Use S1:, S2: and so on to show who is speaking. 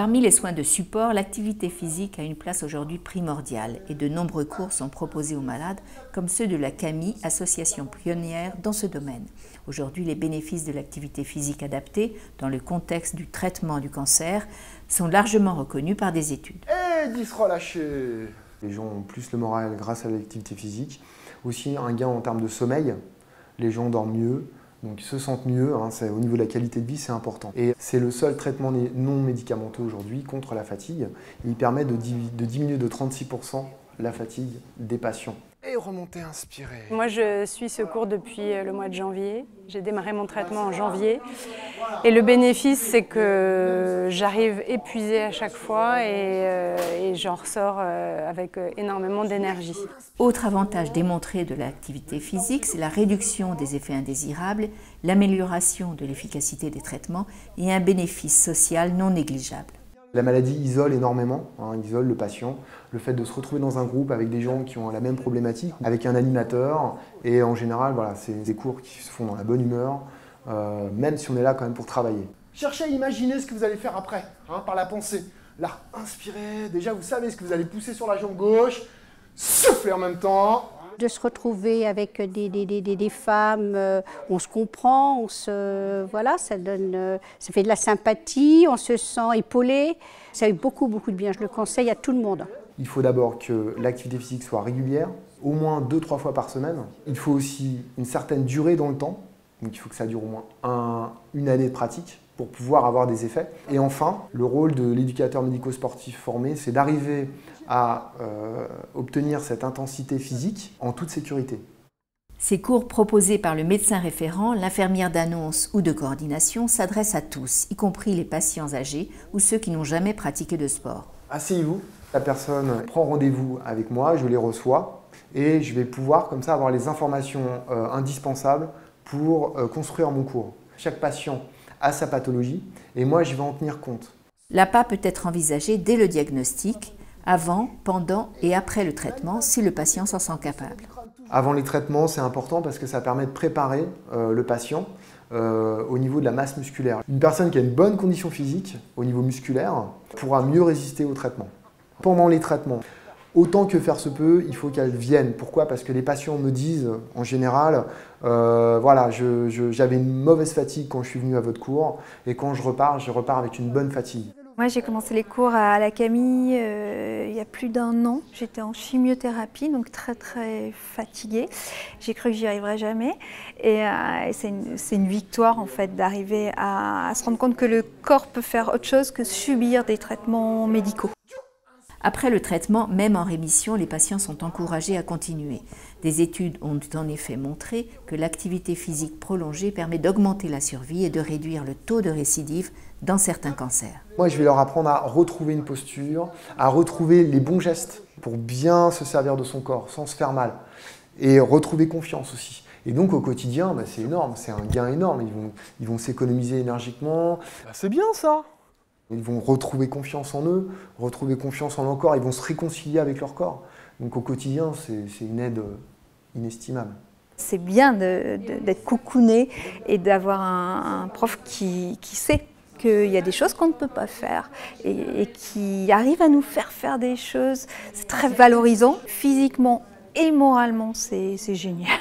S1: Parmi les soins de support, l'activité physique a une place aujourd'hui primordiale et de nombreux cours sont proposés aux malades, comme ceux de la CAMI, association pionnière dans ce domaine. Aujourd'hui, les bénéfices de l'activité physique adaptée, dans le contexte du traitement du cancer, sont largement reconnus par des études.
S2: Et 10 relâchés. Les gens ont plus le moral grâce à l'activité physique. Aussi un gain en termes de sommeil, les gens dorment mieux. Donc ils se sentent mieux, hein, au niveau de la qualité de vie, c'est important. Et c'est le seul traitement non médicamenteux aujourd'hui contre la fatigue. Il permet de diminuer de 36% la fatigue des patients. Et remonter inspiré.
S3: Moi, je suis ce cours depuis le mois de janvier. J'ai démarré mon traitement en janvier. Et le bénéfice, c'est que j'arrive épuisée à chaque fois et j'en ressors avec énormément d'énergie.
S1: Autre avantage démontré de l'activité physique, c'est la réduction des effets indésirables, l'amélioration de l'efficacité des traitements et un bénéfice social non négligeable.
S2: La maladie isole énormément, hein, isole le patient. Le fait de se retrouver dans un groupe avec des gens qui ont la même problématique, avec un animateur, et en général, voilà, c'est des cours qui se font dans la bonne humeur, même si on est là quand même pour travailler. Cherchez à imaginer ce que vous allez faire après, hein, par la pensée. Là, inspirez, déjà vous savez ce que vous allez pousser sur la jambe gauche, soufflez en même temps.
S4: De se retrouver avec des femmes, on se comprend, voilà, ça fait de la sympathie, on se sent épaulé. Ça a eu beaucoup de bien, je le conseille à tout le monde.
S2: Il faut d'abord que l'activité physique soit régulière, au moins 2-3 fois par semaine. Il faut aussi une certaine durée dans le temps, donc il faut que ça dure au moins une année de pratique pour pouvoir avoir des effets. Et enfin, le rôle de l'éducateur médico-sportif formé, c'est d'arriver à obtenir cette intensité physique en toute sécurité.
S1: Ces cours proposés par le médecin référent, l'infirmière d'annonce ou de coordination s'adressent à tous, y compris les patients âgés ou ceux qui n'ont jamais pratiqué de sport.
S2: Asseyez-vous, la personne prend rendez-vous avec moi, je les reçois et je vais pouvoir comme ça avoir les informations indispensables pour construire mon cours. Chaque patient a sa pathologie et moi je vais en tenir compte.
S1: L'APA peut être envisagée dès le diagnostic, avant, pendant et après le traitement si le patient s'en sent capable.
S2: Avant les traitements, c'est important parce que ça permet de préparer le patient au niveau de la masse musculaire. Une personne qui a une bonne condition physique au niveau musculaire pourra mieux résister au traitement. Pendant les traitements, autant que faire se peut, il faut qu'elle vienne. Pourquoi? Parce que les patients me disent en général, voilà, j'avais une mauvaise fatigue quand je suis venu à votre cours et quand je repars avec une bonne fatigue.
S5: Moi, j'ai commencé les cours à la CAMI il y a plus d'1 an. J'étais en chimiothérapie, donc très fatiguée. J'ai cru que j'y arriverais jamais. Et c'est une victoire en fait d'arriver à se rendre compte que le corps peut faire autre chose que subir des traitements médicaux.
S1: Après le traitement, même en rémission, les patients sont encouragés à continuer. Des études ont en effet montré que l'activité physique prolongée permet d'augmenter la survie et de réduire le taux de récidive dans certains cancers.
S2: Moi, je vais leur apprendre à retrouver une posture, à retrouver les bons gestes pour bien se servir de son corps sans se faire mal et retrouver confiance aussi. Et donc au quotidien, c'est énorme, c'est un gain énorme. Ils vont s'économiser énergiquement. C'est bien ça! Ils vont retrouver confiance en eux, retrouver confiance en leur corps, ils vont se réconcilier avec leur corps. Donc au quotidien, c'est une aide inestimable.
S5: C'est bien d'être cocooné et d'avoir un prof qui sait qu'il y a des choses qu'on ne peut pas faire et qui arrive à nous faire des choses. C'est très valorisant, physiquement et moralement, c'est génial.